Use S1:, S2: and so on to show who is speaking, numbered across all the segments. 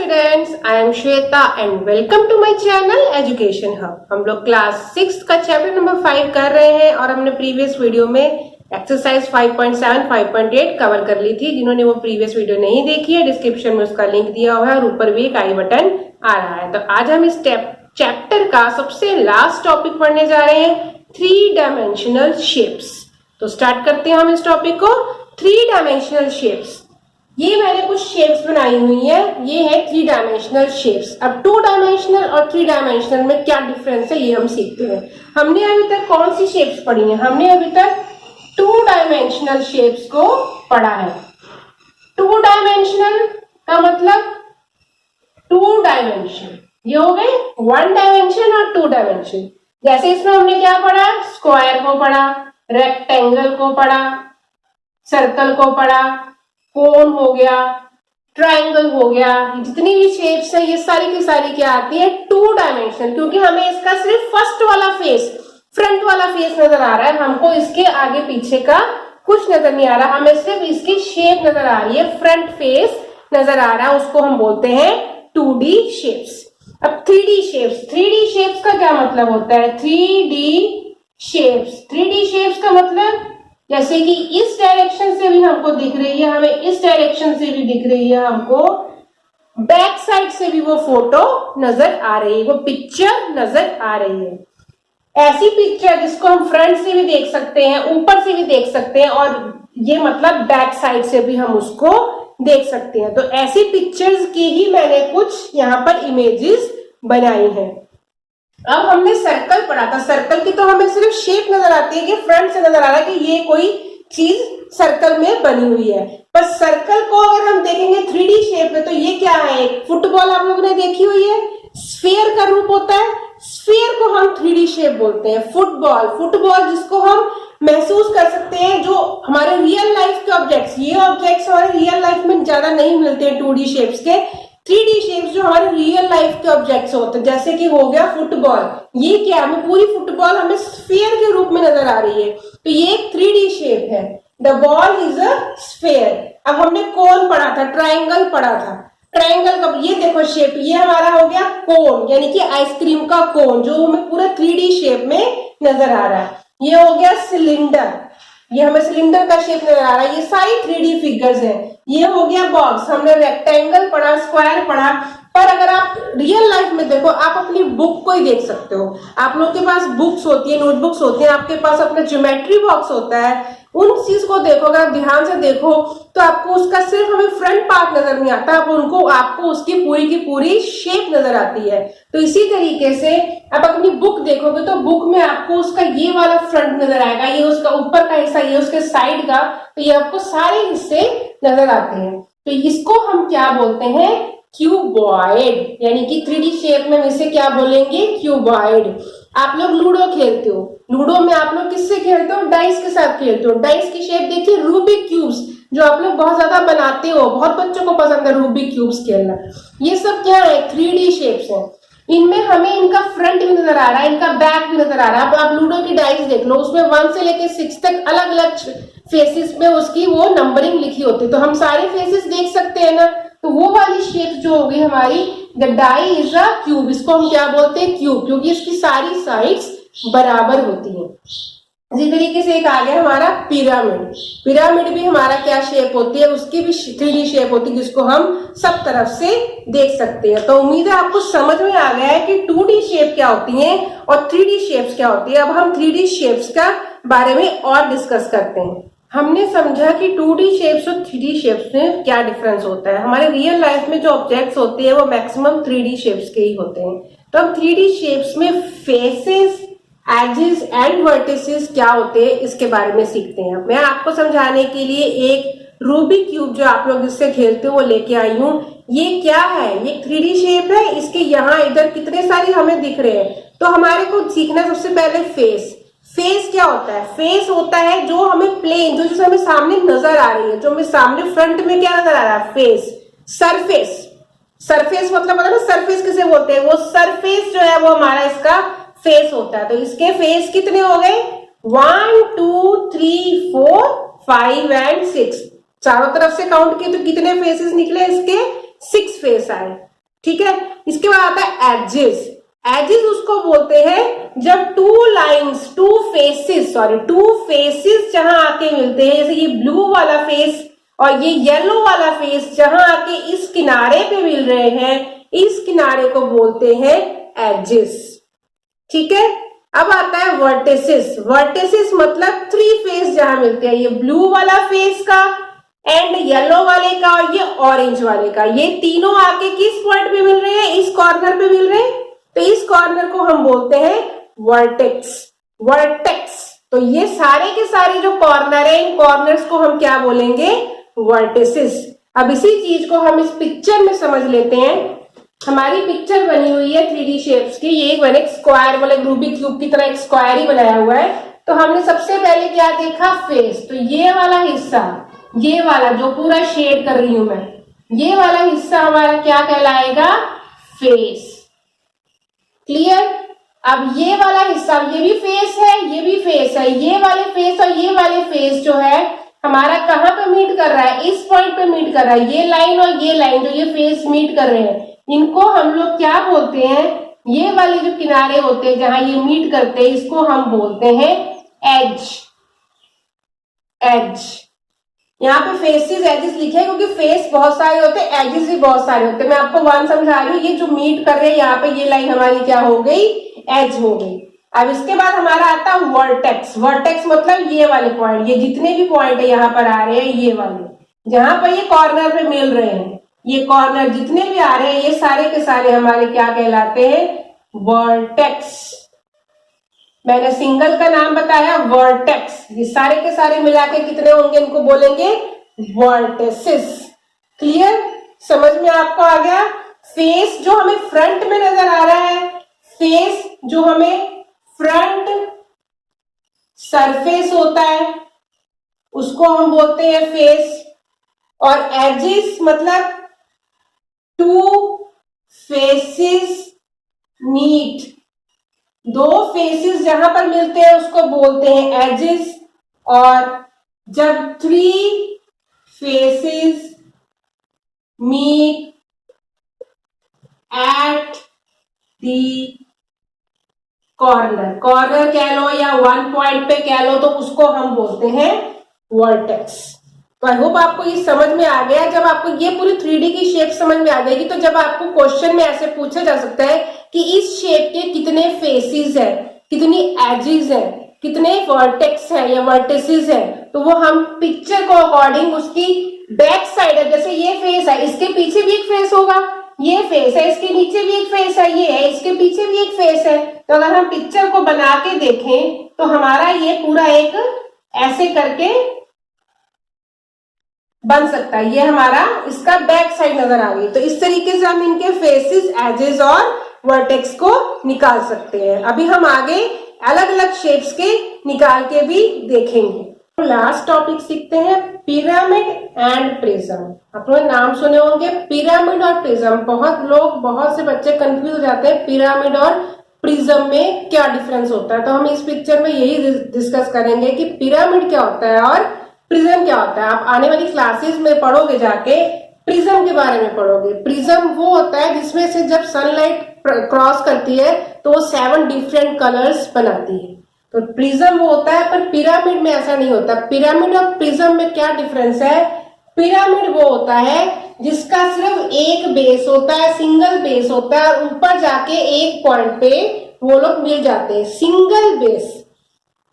S1: Students, I am Shweta and welcome to my channel education hub. हम लोग class 6 का chapter number 5 कर रहे हैं और हमने प्रीवियस वीडियो में एक्सरसाइज 5.7, 5.8 कवर कर ली थी। जिन्होंने वो प्रीवियस वीडियो नहीं देखी है, डिस्क्रिप्शन में उसका लिंक दिया हुआ है और ऊपर भी एक आई बटन आ रहा है। तो आज हम इस चैप्टर का सबसे लास्ट टॉपिक पढ़ने जा रहे हैं, 3 डायमेंशनल शेप्स। तो स्टार्ट करते हैं हम इस टॉपिक को। 3 डायमेंशनल शेप्स, ये मैंने कुछ शेप्स बनाई हुई है। ये है 3 डायमेंशनल शेप्स। अब 2 डायमेंशनल और 3 डायमेंशनल में क्या डिफरेंस है ये हम सीखते हैं। हमने अभी तक कौन सी शेप्स पढ़ी हैं? हमने अभी तक 2 डायमेंशनल शेप्स को पढ़ा है। 2 डायमेंशनल का मतलब 2 डायमेंशन, ये हो गए 1 डायमेंशन और 2 डायमेंशन। जैसे इसमें हमने क्या पढ़ा? स्क्वायर को पढ़ा, रेक्टेंगल को पढ़ा, सर्कल को पढ़ा, कोन हो गया, ट्रायंगल हो गया। जितनी भी शेप्स है ये सारी की सारी क्या आती है? 2 डायमेंशन। क्योंकि हमें इसका सिर्फ फर्स्ट वाला फेस, फ्रंट वाला फेस नजर आ रहा है, हमको इसके आगे पीछे का कुछ नजर नहीं आ रहा, हमें सिर्फ इसकी शेप नजर आ रही है, फ्रंट फेस नजर आ रहा है, उसको हम बोलते हैं 2D शेप्स। अब 3D शेप्स, 3D शेप्स का क्या मतलब होता है? 3D शेप्स, 3D शेप्स का मतलब जैसे कि इस डायरेक्शन से भी हमको दिख रही है, हमें इस डायरेक्शन से भी दिख रही है, हमको बैक साइड से भी वो फोटो नजर आ रही है, वो पिक्चर नजर आ रही है। ऐसी पिक्चर जिसको हम फ्रंट से भी देख सकते हैं, ऊपर से भी देख सकते हैं और ये मतलब बैक साइड से भी हम उसको देख सकते हैं। तो ऐसी पिक्चर्स की ही मैंने कुछ यहाँ पर इमेजेस बनाई हैं। अब हमने सर्कल पढ़ा था। सर्कल की तो हमें सिर्फ शेप नजर आती है कि फ्रंट से नजर आ रहा है कि ये कोई चीज सर्कल में बनी हुई है। पर सर्कल को अगर हम देखेंगे 3D शेप में तो ये क्या है? एक फुटबॉल आप लोगों ने देखी हुई है, स्फीयर का रूप होता है। स्फीयर को हम 3D शेप बोलते हैं। फुटबॉल, फुटबॉल जिसको हम महसूस कर सकते हैं, जो हमारे रियल लाइफ के ऑब्जेक्ट्स, ये ऑब्जेक्ट्स हमारे रियल लाइफ में ज्यादा नहीं मिलते हैं 2D शेप्स के। 3D शेप्स जो हमारे रियल लाइफ के ऑब्जेक्ट्स होते हैं, जैसे कि हो गया फुटबॉल, ये क्या है? हमें पूरी फुटबॉल हमें स्फीयर के रूप में नजर आ रही है, तो ये एक 3D शेप है। The ball is a sphere. अब हमने कोन पढ़ा था, ट्रायंगल पढ़ा था। ट्रायंगल का ये देखो शेप, ये हमारा हो गया कोन, यानी कि आइसक्रीम का कोन जो हमें पूरा 3D शेप में नजर आ रहा है। ये हो गया सिलेंडर, ये हमें सिलेंडर का शेप नजर आ रहा है। ये सारी 3D फिगर्स हैं। ये हो गया बॉक्स, हमने रेक्टेंगल पढ़ा, स्क्वायर पढ़ा। पर अगर आप रियल लाइफ में देखो, आप अपनी बुक को ही देख सकते हो। आप लोग के पास बुक्स होती है, नोटबुक्स होती है, आपके पास अपना ज्योमेट्री बॉक्स होता है। उन चीज को देखो, अगर आप ध्यान से देखो तो आपको उसका सिर्फ हमें फ्रंट पार्ट नजर नहीं आता, आपको उसकी पूरी की पूरी शेप नजर आती है। तो इसी तरीके से आप अपनी बुक देखोगे तो बुक में आपको उसका ये वाला फ्रंट नजर आएगा, ये उसका ऊपर का हिस्सा, ये उसके साइड का, तो ये आपको सारे हिस्से नजर आते हैं। तो इसको हम क्या बोलते हैं? क्यूबॉइड, यानी कि 3D शेप में इसे क्या बोलेंगे? क्यूबॉइड। आप लोग लूडो खेलते हो, लूडो में आप लोग किससे खेलते हो? डाइस के साथ खेलते हो। डाइस की शेप देखिए, रूबिक क्यूब्स, जो आप लोग बहुत ज्यादा बनाते हो, बहुत बच्चों को पसंद है रूबिक क्यूब्स खेलना। ये सब क्या है? 3D शेप्स है। इनमें हमें इनका फ्रंट भी नजर आ रहा है, इनका बैक भी नजर आ रहा है। अब आप लूडो की डाइस देख लो, उसमें 1 से लेकर 6 तक अलग अलग फेसेस में उसकी वो नंबरिंग लिखी होती है, तो हम सारे फेसेस देख सकते हैं ना। तो वो वाली शेप जो होगी हमारी, the die is a cube, इसको हम क्या बोलते हैं? क्यूब, क्योंकि इसकी सारी साइड्स बराबर होती है। इसी तरीके से एक आ गया हमारा पिरामिड। पिरामिड भी हमारा क्या शेप होती है? उसकी भी 3D शेप होती है, जिसको हम सब तरफ से देख सकते हैं। तो उम्मीद है आपको समझ में आ गया है कि 2D शेप क्या होती है और 3D शेप्स क्या होती है। अब हम 3D शेप्स का बारे में और डिस्कस करते हैं। हमने समझा कि 2D शेप्स और 3D शेप्स में क्या डिफरेंस होता है। हमारे रियल लाइफ में जो ऑब्जेक्ट्स होते हैं वो मैक्सिमम 3D शेप्स के ही होते हैं। तो हम 3D शेप्स में फेसेस, एजेस एंड वर्टिसेस क्या होते हैं इसके बारे में सीखते हैं। मैं आपको समझाने के लिए एक रूबिक क्यूब जो आप लोग जिससे खेलते हो वो लेके आई हूँ। ये क्या है? ये 3D शेप है। इसके यहाँ इधर कितने सारे हमें दिख रहे हैं। तो हमारे को सीखना सबसे पहले फेस। फेस क्या होता है? फेस होता है जो हमें प्लेन, जो हमें सामने नजर आ रही है, जो हमें सामने फ्रंट में क्या नजर आ रहा है? फेस। सरफेस, सरफेस मतलब पता ना सरफेस किसे बोलते हैं? वो सरफेस जो है वो हमारा इसका फेस होता है। तो इसके फेस कितने हो गए? 1 2 3 4 5 एंड 6। चारों तरफ से काउंट किए तो कितने फेसेस निकले इसके? 6 फेस आए। ठीक है। इसके बाद आता है एजेस। एजेस उसको बोलते हैं जब टू फेसेस जहां आके मिलते हैं, जैसे ये ब्लू वाला फेस और ये येलो वाला फेस जहां आके इस किनारे पे मिल रहे हैं, इस किनारे को बोलते हैं एजेस। ठीक है। अब आता है वर्टिसेस। वर्टिसेस मतलब थ्री फेस जहां मिलते हैं, ये ब्लू वाला फेस का एंड येलो वाले का और ये ऑरेंज वाले का, ये तीनों आके किस पॉइंट पे मिल रहे हैं, इस कॉर्नर पे मिल रहे हैं, तो इस कॉर्नर को हम बोलते हैं वर्टेक्स। वर्टेक्स। तो ये सारे के सारे जो कॉर्नर है, इन कॉर्नर्स को हम क्या बोलेंगे, वर्टिसेस। अब इसी चीज को हम इस पिक्चर में समझ लेते हैं। हमारी पिक्चर बनी हुई है 3D शेप्स की। ये एक स्क्वायर वाले रूबिक क्यूब की तरह एक स्क्वायर ही बनाया हुआ है। तो हमने सबसे पहले क्या देखा, फेस। तो ये वाला हिस्सा, ये वाला जो पूरा शेड कर रही हूं मैं, ये वाला हिस्सा हमारा क्या कहलाएगा, फेस। क्लियर। अब ये वाला हिस्सा, ये भी फेस है, ये भी फेस है, ये वाले फेस और ये वाले फेस जो है हमारा कहां पे मीट कर रहा है, इस पॉइंट पे मीट कर रहा है। ये लाइन और ये लाइन जो ये फेस मीट कर रहे हैं, इनको हम लोग क्या बोलते हैं, ये वाले जो किनारे होते हैं जहां ये मीट करते हैं, इसको हम बोलते हैं एज। एज। यहाँ पे फेसेस एजेस लिखे हैं क्योंकि फेस बहुत सारे होते हैं, एजेस भी बहुत सारे होते हैं। मैं आपको वन समझा रही हूँ, ये जो मीट कर रहे हैं यहाँ पे, ये लाइन हमारी क्या हो गई, एज हो गई। अब इसके बाद हमारा आता है वर्टेक्स। वर्टेक्स मतलब ये वाले पॉइंट, ये जितने भी पॉइंट है यहाँ पर आ रहे हैं, ये वाले जहां पर ये कॉर्नर पे मिल रहे हैं, ये कॉर्नर जितने भी आ रहे हैं, ये सारे के सारे हमारे क्या कहलाते हैं, वर्टेक्स। मैंने सिंगल का नाम बताया वर्टेक्स, ये सारे के सारे मिला के कितने होंगे, इनको बोलेंगे वर्टिसेस। क्लियर, समझ में आपको आ गया। फेस जो हमें फ्रंट में नजर आ रहा है, फेस जो हमें फ्रंट सरफेस होता है, उसको हम बोलते हैं फेस। और एजेस मतलब टू फेसेस मीट, दो फेसेस जहां पर मिलते हैं उसको बोलते हैं एजेस। और जब three faces meet at the corner, corner कह लो या वन पॉइंट पे कह लो, तो उसको हम बोलते हैं वर्टेक्स। तो आई होप आपको ये समझ में आ गया। जब आपको ये पूरी 3D की शेप समझ में आ जाएगी, तो जब आपको क्वेश्चन में ऐसे पूछा जा सकता है कि इस शेप के कितने फेसेस है, कितनी एजेस है, कितने वर्टेक्स है या वर्टिसेस है, तो वो हम पिक्चर को अकॉर्डिंग उसकी बैक साइड है, जैसे ये फेस है, इसके पीछे भी एक फेस होगा, ये फेस है, इसके नीचे भी एक फेस है, ये है, इसके पीछे भी एक फेस है। तो अगर हम पिक्चर को बना के देखें तो हमारा ये पूरा एक ऐसे करके बन सकता है, ये हमारा इसका बैक साइड नजर आ गई। तो इस तरीके से हम इनके फेसेस, एजेस और वर्टेक्स को निकाल सकते हैं। अभी हम आगे अलग अलग शेप्स के निकाल के भी देखेंगे। तो लास्ट टॉपिक सीखते हैं, पिरामिड एंड प्रिज्म। आप लोग नाम सुने होंगे पिरामिड और प्रिज्म। बहुत से बच्चे कंफ्यूज हो जाते हैं पिरामिड और प्रिज्म में क्या डिफरेंस होता है। तो हम इस पिक्चर में यही डिस्कस करेंगे कि पिरामिड क्या होता है और प्रिज्म क्या होता है। आप आने वाली क्लासेस में पढ़ोगे, जाके प्रिज्म के बारे में पढ़ोगे। प्रिज्म वो होता है जिसमें से जब सनलाइट क्रॉस करती है तो वो 7 डिफरेंट कलर्स बनाती है, तो प्रिज्म वो होता है। पर पिरामिड में ऐसा नहीं होता। पिरामिड और प्रिज्म में क्या डिफरेंस है, पिरामिड वो होता है जिसका सिर्फ एक बेस होता है, सिंगल बेस होता है, और ऊपर जाके एक पॉइंट पे वो लोग मिल जाते हैं, single base.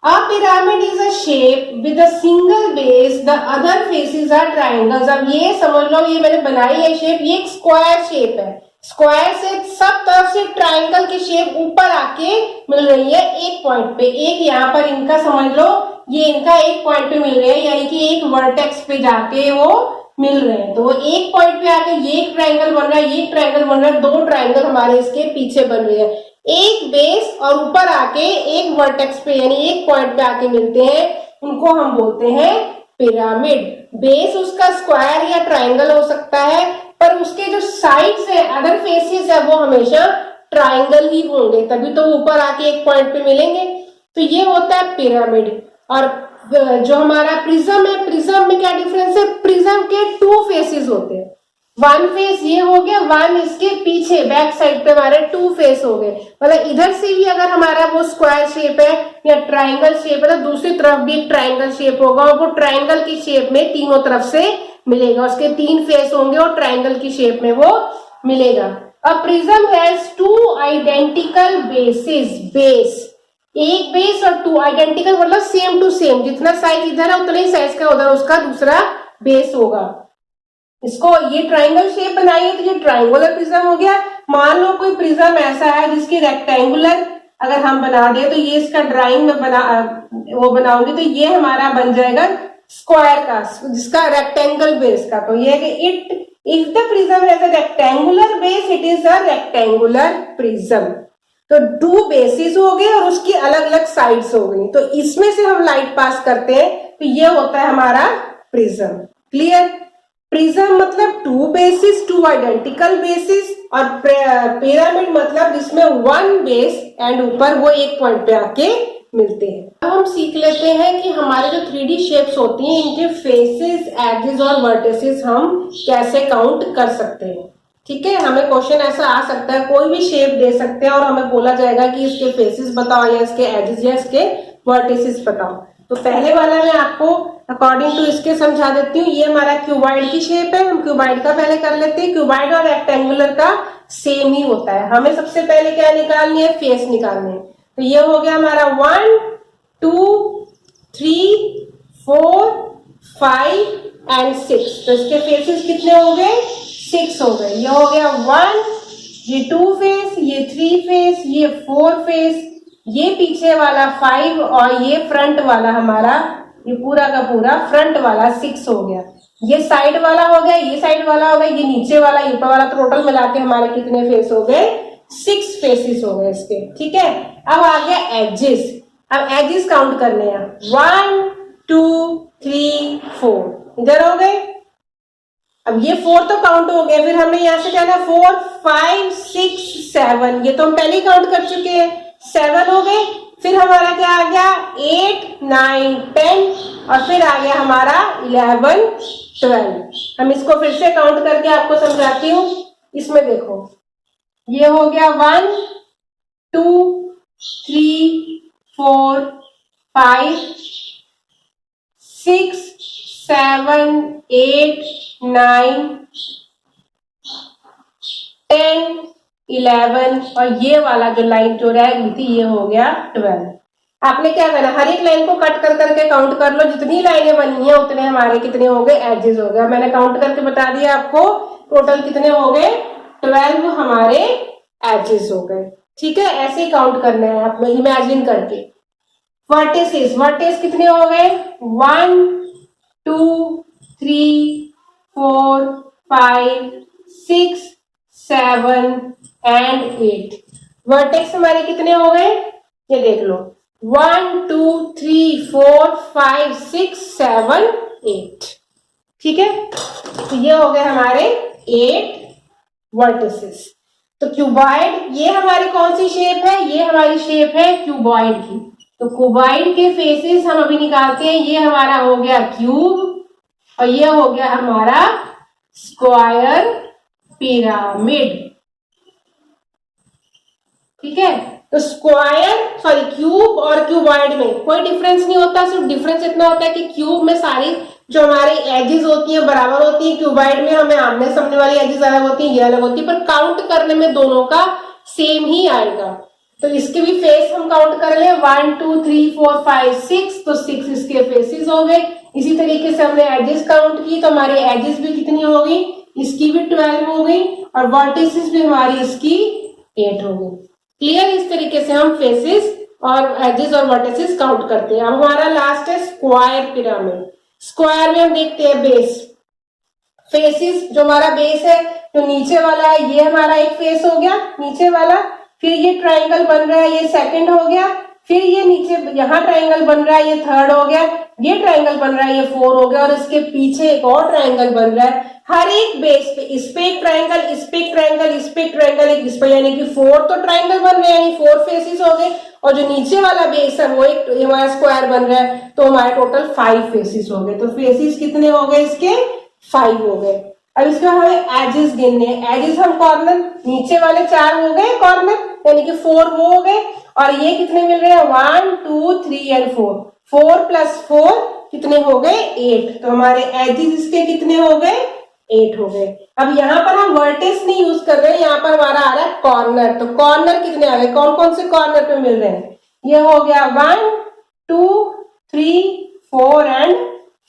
S1: A pyramid is a shape with a single base, the other faces are triangles। अब ये समझ लो, ये मैंने बनाई है शेप, ये एक स्क्वायर शेप है। स्क्वायर से सब तरफ से ट्राइंगल की शेप ऊपर आके मिल रही है एक पॉइंट पे। एक यहाँ पर इनका समझ लो, ये इनका एक पॉइंट पे मिल रहे हैं, यानी कि एक वर्टेक्स पे जाके वो मिल रहे हैं। तो एक पॉइंट पे आके ये एक ट्राइंगल बन रहा है, ये ट्राइंगल बन रहा है, दो ट्राइंगल हमारे इसके पीछे बन रहे हैं। एक बेस और ऊपर आके एक वर्टेक्स पे यानी एक पॉइंट पे आके मिलते हैं, उनको हम बोलते हैं पिरामिड। बेस उसका स्क्वायर या ट्राइंगल हो सकता है, पर उसके जो साइड्स है, अदर फेसेस है, वो हमेशा ट्राइंगल ही होंगे, तभी तो ऊपर आके एक पॉइंट पे मिलेंगे। तो ये होता है पिरामिड। और जो हमारा प्रिज्म है, प्रिज्म में क्या डिफरेंस है, प्रिज्म के 2 फेसेस होते हैं। वन फेस ये हो गया, वन इसके पीछे बैक साइड पे हमारे टू फेस हो गए। मतलब इधर से भी अगर हमारा वो स्क्वायर शेप है या ट्राइंगल शेप है तो दूसरी तरफ भी एक ट्राइंगल शेप होगा और वो ट्राइंगल की शेप में तीनों तरफ से मिलेगा, उसके तीन फेस होंगे और ट्राइंगल की शेप में वो मिलेगा। A prism has to identical basis, base एक बेस और टू आइडेंटिकल मतलब सेम टू सेम, जितना साइज इधर है उतना ही साइज का उधर उसका दूसरा बेस होगा। इसको ये ट्राइंगल शेप बनाई है तो ये ट्राइंगुलर प्रिज्म हो गया। मान लो कोई प्रिज्म ऐसा है जिसकी रेक्टेंगुलर अगर हम बना दे तो ये इसका ड्राइंग में वो बनाऊंगी तो ये हमारा बन जाएगा स्क्वायर का, जिसका रेक्टेंगल बेस का। तो ये it if the prism has a rectangular base it is a rectangular prism. तो टू बेसिस हो गए और उसकी अलग अलग साइड्स हो गई, तो इसमें से हम लाइट पास करते हैं तो ये होता है हमारा प्रिज्म। क्लियर? प्रिज्म मतलब two bases, two identical bases, और पिरामिड मतलब जिसमें वन बेस एंड ऊपर वो एक पॉइंट पे आके मिलते हैं। अब हम सीख लेते हैं कि हमारे जो 3D शेप्स होती हैं इनके फेसेस, एजेस और वर्टिसेस हम कैसे काउंट कर सकते हैं। ठीक है, हमें क्वेश्चन ऐसा आ सकता है, कोई भी शेप दे सकते हैं और हमें बोला जाएगा कि इसके फेसेस बताओ या इसके एजेस या इसके वर्टिसेस बताओ। तो पहले वाला मैं आपको अकॉर्डिंग टू इसके समझा देती हूँ। ये हमारा क्यूबॉइड की शेप है, हम क्यूबॉइड का पहले कर लेते हैं। क्यूबॉइड और रेक्टेंगुलर का सेम ही होता है, हमें सबसे पहले क्या निकालनी है, फेस निकालने हैं। तो ये हो गया हमारा 1 2 3 4 5 एंड 6। तो इसके फेसेस कितने हो गए, 6 हो गए। ये हो गया 1, ये 2 फेस, ये 3 फेस, ये 4 फेस, ये पीछे वाला 5 और ये फ्रंट वाला हमारा ये पूरा का पूरा फ्रंट वाला 6 हो गया। ये साइड वाला हो गया, ये साइड वाला हो गया, ये नीचे वाला, ये ऊपर वाला, टोटल मिला के हमारे कितने फेस हो गए, 6 फेसेस हो गए इसके। ठीक है, अब आ गया एजेस। अब एजेस काउंट करने हैं, 1 2 3 4 इधर हो गए। अब ये 4 तो काउंट हो गए, फिर हमने यहां से क्या है 4 5 6 7, ये तो हम पहले ही काउंट कर चुके हैं, 7 हो गए। फिर हमारा क्या आ गया 8 9 10 और फिर आ गया हमारा 11 12। हम इसको फिर से काउंट करके आपको समझाती हूँ। इसमें देखो ये हो गया 1 2 3 4 5 6 7 8 9 10 11 और ये वाला जो लाइन जो रह गई थी ये हो गया 12। आपने क्या करना, हर एक लाइन को कट कर करके काउंट कर लो, जितनी लाइनें बनी है उतने हमारे कितने हो गए, एजेस हो गए। मैंने काउंट करके बता दिया आपको टोटल कितने हो गए, 12 हमारे एजेस हो गए। ठीक है, ऐसे ही काउंट करना है आप इमेजिन करके। वर्टिसेस, वर्टिस कितने हो गए, 1 2 3 4 5 6 7 एंड 8। वर्टेक्स हमारे कितने हो गए, ये देख लो 1 2 3 4 5 6 7 8। ठीक है, तो ये हो गए हमारे 8 वर्टिसेस। तो क्यूबॉइड ये हमारी कौन सी शेप है, ये हमारी शेप है क्यूबॉइड की। तो क्यूबॉइड के फेसेस हम अभी निकालते हैं। ये हमारा हो गया क्यूब और ये हो गया हमारा स्क्वायर पिरामिड। ठीक है, तो स्क्वायर सॉरी क्यूब और क्यूबॉइड में कोई डिफरेंस नहीं होता, सिर्फ डिफरेंस इतना होता है कि क्यूब में सारी जो हमारी एजेस होती है बराबर होती है, क्यूबॉइड में हमें आमने सामने वाली एजेस अलग होती है, ये अलग होती है, पर काउंट करने में दोनों का सेम ही आएगा। तो इसके भी फेस हम काउंट कर ले 1 2 3 4 5 6, तो 6 इसके फेसेस हो गए। इसी तरीके से हमने एजेस काउंट की तो हमारी एजेस भी कितनी हो गई, इसकी भी 12 हो गई और वर्टिसेस भी हमारी इसकी 8 हो गई। क्लियर, इस तरीके से हम फेसेस और एजेस और वर्टिसेस काउंट करते हैं। अब हमारा लास्ट है स्क्वायर पिरामिड। स्क्वायर में हम देखते हैं बेस, फेसेस जो हमारा बेस है जो नीचे वाला है ये हमारा एक फेस हो गया नीचे वाला, फिर ये ट्राइंगल बन रहा है ये सेकंड हो गया, फिर ये नीचे यहाँ ट्राइंगल बन रहा है ये थर्ड हो गया, ये ट्राइंगल बन रहा है ये 4 हो गया और इसके पीछे एक और ट्राइंगल बन रहा है। हर एक बेस पे इस पे एक ट्राइंगल, इस पे एक ट्राइंगल, इस पे एक ट्राइंगल, एक इस पे, यानी कि 4 तो ट्राइंगल बन रहे हैं, यानी 4 फेसेस हो गए। और जो नीचे वाला बेस है वो एक हमारा स्क्वायर बन रहा है, तो हमारे टोटल 5 फेसेस हो गए। तो फेसेस कितने हो गए इसके, 5 हो गए। अब इसके बाद हमें एजेस गिनने हैं। एजेस हम कॉर्नर नीचे वाले 4 हो गए कॉर्नर, यानी कि 4 वो हो गए, और ये कितने मिल रहे हैं 1 2 3 एंड 4, 4 प्लस 4 कितने हो गए 8। तो हमारे एजेस इसके कितने हो गए 8 हो गए। अब यहाँ पर हम वर्टेक्स नहीं यूज कर रहे हैं, यहाँ पर हमारा आ रहा है कॉर्नर। तो कॉर्नर कितने आ गए, कौन कौन से कॉर्नर पे मिल रहे हैं, ये हो गया 1 2 3 4 एंड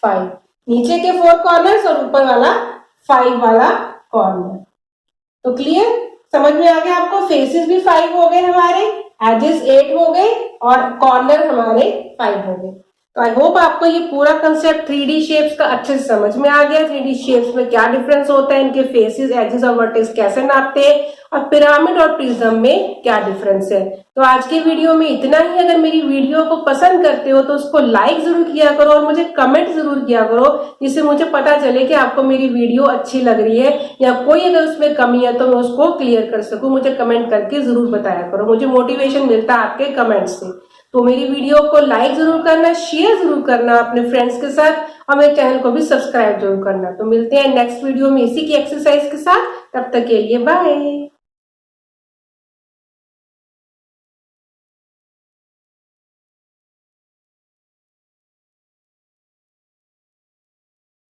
S1: 5, नीचे के 4 कॉर्नर्स और ऊपर वाला 5 वाला कॉर्नर। तो क्लियर, समझ में आ गया आपको। फेसेस भी 5 हो गए हमारे, एजेस 8 हो गए और कॉर्नर हमारे 5 हो गए। तो आई होप आपको ये पूरा कंसेप्ट 3D शेप्स का अच्छे से समझ में आ गया। 3D शेप्स में क्या डिफरेंस होता है, इनके फेसेस, एजेस और वर्टेक्स कैसे नापते हैं, और पिरामिड और प्रिज्म में क्या डिफरेंस है। तो आज के वीडियो में इतना ही। अगर मेरी वीडियो को पसंद करते हो तो उसको लाइक जरूर किया करो और मुझे कमेंट जरूर किया करो, जिससे मुझे पता चले कि आपको मेरी वीडियो अच्छी लग रही है, या कोई अगर उसमें कमी है तो मैं उसको क्लियर कर सकूं। मुझे कमेंट करके जरूर बताया करो, मुझे मोटिवेशन मिलता है आपके कमेंट से। तो मेरी वीडियो को लाइक जरूर करना, शेयर जरूर करना अपने फ्रेंड्स के साथ, और मेरे चैनल को भी सब्सक्राइब जरूर करना। तो मिलते हैं नेक्स्ट वीडियो में इसी की एक्सरसाइज के साथ, तब तक के लिए बाय।